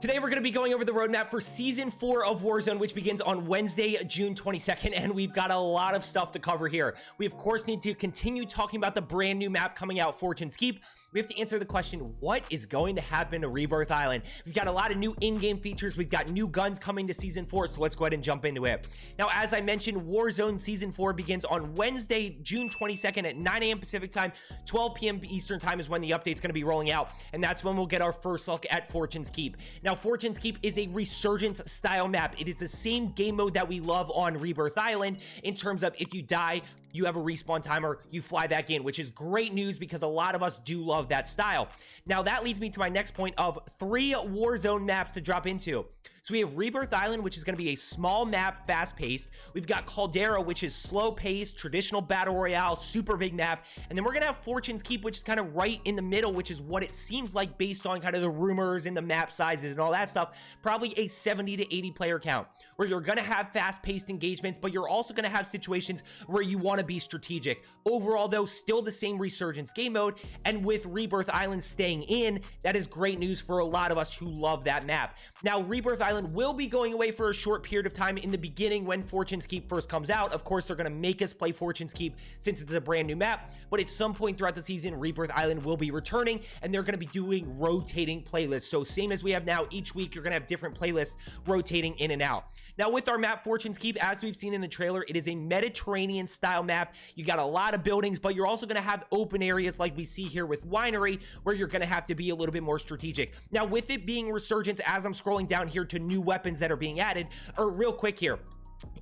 Today, we're going to be going over the roadmap for Season 4 of Warzone, which begins on Wednesday, June 22nd, and we've got a lot of stuff to cover here. We, of course, need to continue talking about the brand new map coming out, Fortune's Keep. We have to answer the question, what is going to happen to Rebirth Island? We've got a lot of new in-game features. We've got new guns coming to Season 4, so let's go ahead and jump into it. Now, as I mentioned, Warzone Season 4 begins on Wednesday, June 22nd at 9 a.m. Pacific Time, 12 p.m. Eastern Time is when the update's going to be rolling out, and that's when we'll get our first look at Fortune's Keep. Now, Fortune's Keep is a resurgence style map. It is the same game mode that we love on Rebirth Island in terms of if you die, you have a respawn timer, you fly back in, which is great news because a lot of us do love that style. Now, that leads me to my next point of 3 Warzone maps to drop into. So we have Rebirth Island, which is going to be a small map, fast-paced. We've got Caldera, which is slow-paced, traditional battle royale, super big map. And then we're going to have Fortune's Keep, which is kind of right in the middle, which is what it seems like based on kind of the rumors and the map sizes and all that stuff. Probably a 70 to 80 player count, where you're going to have fast-paced engagements, but you're also going to have situations where you want to be strategic. Overall, though, still the same resurgence game mode. And with Rebirth Island staying in, that is great news for a lot of us who love that map. Now, Rebirth Island will be going away for a short period of time in the beginning when Fortune's Keep first comes out. Of course, they're going to make us play Fortune's Keep since it's a brand new map, but at some point throughout the season, Rebirth Island will be returning, and they're going to be doing rotating playlists. So same as we have now, each week you're going to have different playlists rotating in and out. Now, with our map, Fortune's Keep, as we've seen in the trailer, it is a Mediterranean style map. You got a lot of buildings, but you're also going to have open areas like we see here with Winery, where you're going to have to be a little bit more strategic. Now, with it being resurgence, as I'm scrolling down here to new weapons that are being added, or real quick here,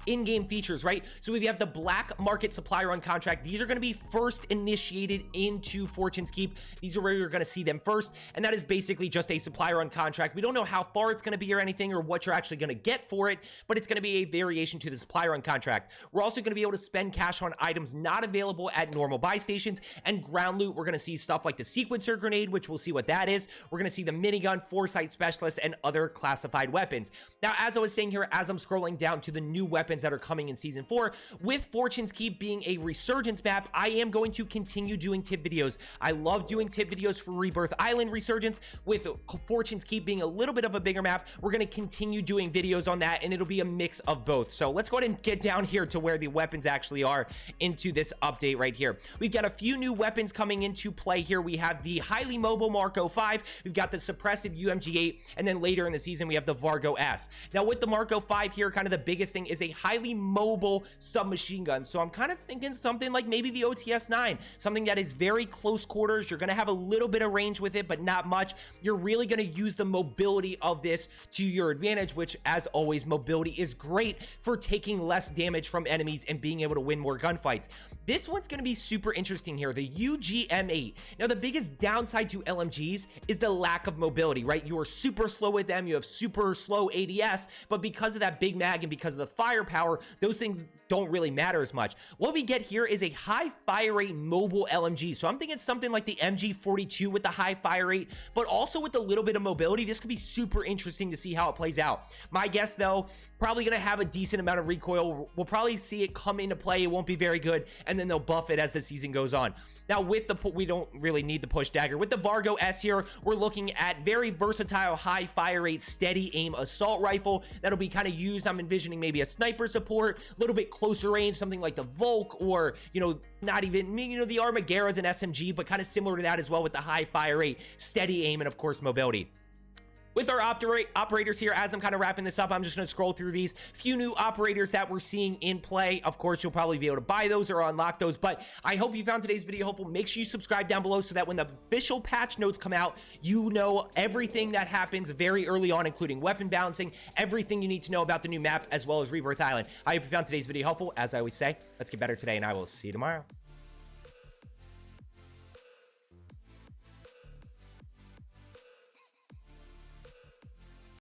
in-game features, right? So we have the black market supply run contract. These are going to be first initiated into Fortune's Keep. These are where you're going to see them first, and that is basically just a supply run contract. We don't know how far it's going to be or anything or what you're actually going to get for it, but it's going to be a variation to the supply run contract. We're also going to be able to spend cash on items not available at normal buy stations, and ground loot. We're going to see stuff like the sequencer grenade, which we'll see what that is. We're going to see the minigun, foresight specialist, and other classified weapons. Now, as I was saying here, as I'm scrolling down to the new weapons that are coming in Season 4, with Fortune's Keep being a resurgence map, I am going to continue doing tip videos. I love doing tip videos for Rebirth Island resurgence. With Fortune's Keep being a little bit of a bigger map, we're going to continue doing videos on that, and it'll be a mix of both. So let's go ahead and get down here to where the weapons actually are into this update right here. We've got a few new weapons coming into play here. We have the highly mobile Marco 5, we've got the suppressive UMG 8, and then later in the season we have the Vargo S. Now, with the Marco 5 here, kind of the biggest thing is a highly mobile submachine gun. So I'm kind of thinking something like maybe the OTS-9, something that is very close quarters. You're going to have a little bit of range with it, but not much. You're really going to use the mobility of this to your advantage, which, as always, mobility is great for taking less damage from enemies and being able to win more gunfights. This one's going to be super interesting here, the UGM8. Now, the biggest downside to LMGs is the lack of mobility, right? You are super slow with them. You have super slow ADS, but because of that big mag and because of the firepower, those things don't really matter as much. What we get here is a high fire rate mobile LMG. So I'm thinking something like the MG42 with the high fire rate, but also with a little bit of mobility. This could be super interesting to see how it plays out. My guess, though, probably going to have a decent amount of recoil. We'll probably see it come into play. It won't be very good, and then they'll buff it as the season goes on. Now, with the we don't really need the push dagger. With the Vargo S here, we're looking at very versatile, high fire rate, steady aim assault rifle that'll be kind of used. I'm envisioning maybe a sniper support, a little bit closer range, something like the Volk, or, you know, not even, you know, the Armaguera's an SMG, but kind of similar to that as well with the high fire rate, steady aim, and of course mobility. With our operators here, as I'm kind of wrapping this up, I'm just going to scroll through these few new operators that we're seeing in play. Of course, you'll probably be able to buy those or unlock those, but I hope you found today's video helpful. Make sure you subscribe down below so that when the official patch notes come out, you know everything that happens very early on, including weapon balancing, everything you need to know about the new map, as well as Rebirth Island. I hope you found today's video helpful. As I always say, let's get better today, and I will see you tomorrow.